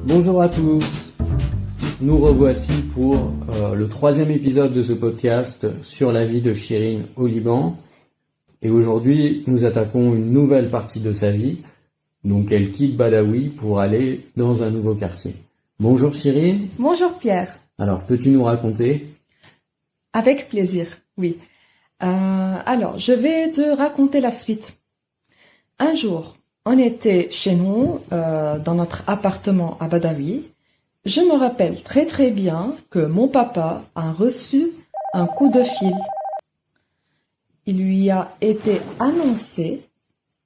Bonjour à tous, nous revoici pour le 3e épisode de ce podcast sur la vie de Shirin au Liban. Et aujourd'hui, nous attaquons une nouvelle partie de sa vie. Donc elle quitte Badawi pour aller dans un nouveau quartier. Bonjour Shirin. Bonjour Pierre. Alors, peux-tu nous raconter? Avec plaisir, oui. Alors, je vais te raconter la suite. Un jour, on était chez nous, dans notre appartement à Badawi. Je me rappelle très très bien que mon papa a reçu un coup de fil. Il lui a été annoncé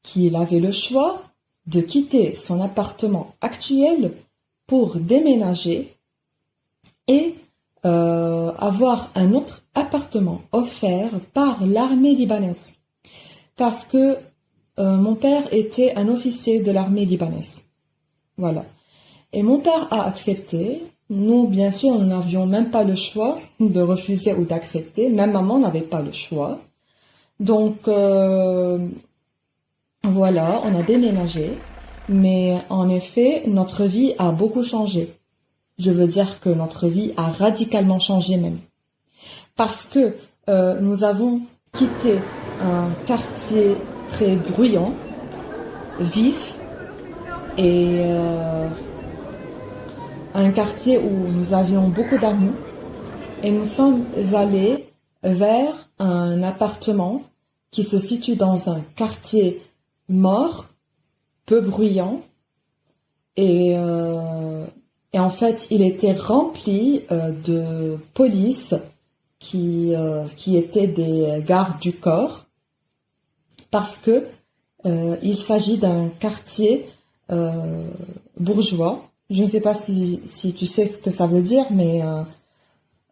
qu'il avait le choix de quitter son appartement actuel pour déménager et avoir un autre appartement offert par l'armée libanaise. Parce que mon père était un officier de l'armée libanaise. Voilà. Et mon père a accepté. Nous, bien sûr, nous n'avions même pas le choix de refuser ou d'accepter. Même maman n'avait pas le choix. Donc, voilà, on a déménagé. Mais en effet, notre vie a beaucoup changé. Je veux dire que notre vie a radicalement changé même. Parce que nous avons quitté un quartier très bruyant, vif, et un quartier où nous avions beaucoup d'amour. Et nous sommes allés vers un appartement qui se situe dans un quartier mort, peu bruyant, et en fait, il était rempli de police qui étaient des gardes du corps, parce que il s'agit d'un quartier bourgeois. Je ne sais pas si tu sais ce que ça veut dire, mais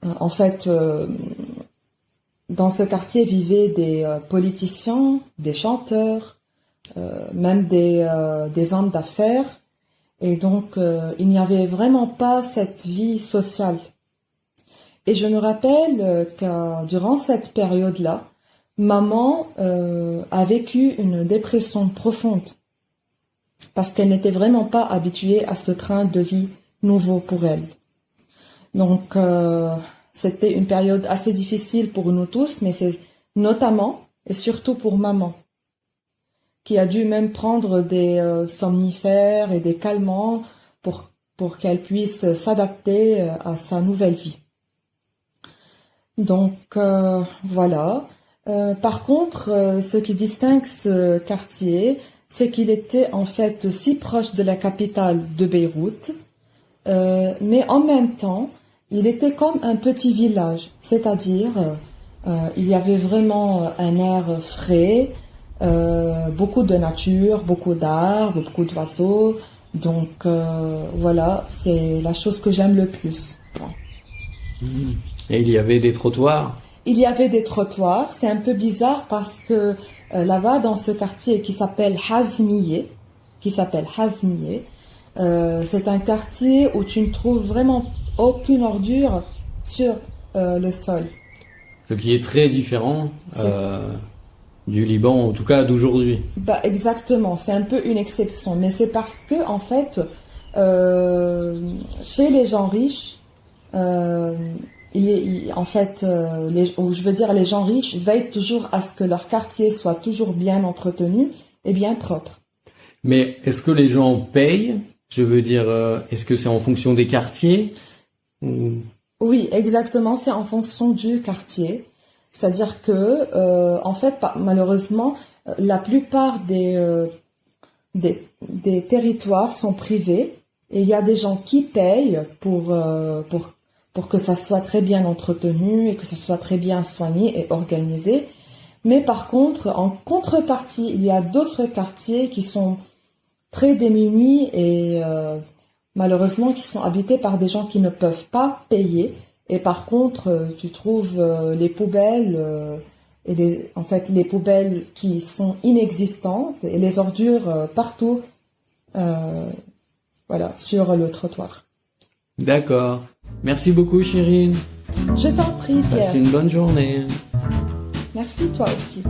en fait, dans ce quartier vivaient des politiciens, des chanteurs, même des hommes d'affaires. Et donc, il n'y avait vraiment pas cette vie sociale. Et je me rappelle que durant cette période-là, maman a vécu une dépression profonde parce qu'elle n'était vraiment pas habituée à ce train de vie nouveau pour elle. Donc, c'était une période assez difficile pour nous tous, mais c'est notamment et surtout pour maman, qui a dû même prendre des somnifères et des calmants pour qu'elle puisse s'adapter à sa nouvelle vie. Donc, voilà. Par contre, ce qui distingue ce quartier, c'est qu'il était en fait si proche de la capitale de Beyrouth, mais en même temps, il était comme un petit village, c'est-à-dire il y avait vraiment un air frais, beaucoup de nature, beaucoup d'arbres, beaucoup d'oiseaux. Donc voilà, c'est la chose que j'aime le plus. Et il y avait des trottoirs? Il y avait des trottoirs. C'est un peu bizarre parce que là-bas, dans ce quartier qui s'appelle Hazmiye, c'est un quartier où tu ne trouves vraiment aucune ordure sur le sol. Ce qui est très différent du Liban, en tout cas d'aujourd'hui. Bah exactement, c'est un peu une exception, mais c'est parce que en fait, chez les gens riches, les gens riches veillent toujours à ce que leur quartier soit toujours bien entretenu et bien propre. Mais est-ce que les gens payent? Je veux dire, est-ce que c'est en fonction des quartiers? Oui, exactement, c'est en fonction du quartier. C'est-à-dire que, en fait, malheureusement, la plupart des territoires sont privés et il y a des gens qui payent pour que ça soit très bien entretenu et que ça soit très bien soigné et organisé. Mais par contre, en contrepartie, il y a d'autres quartiers qui sont très démunis et malheureusement qui sont habités par des gens qui ne peuvent pas payer. Et par contre, tu trouves les poubelles et les poubelles qui sont inexistantes et les ordures partout, voilà, sur le trottoir. D'accord. Merci beaucoup, Shirin. Je t'en prie, Pierre. Passe une bonne journée. Merci, toi aussi.